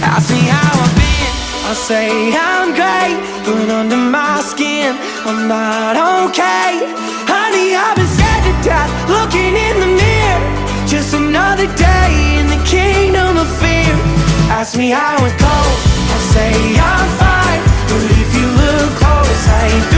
Ask me how I've been, I'll say I'm great, but under my skin, I'm not okay. Honey, I've been scared to death, looking in the mirror. Just another day in the kingdom of fear. Ask me how it goes, I'll say I'm fine, but if you look close, I ain't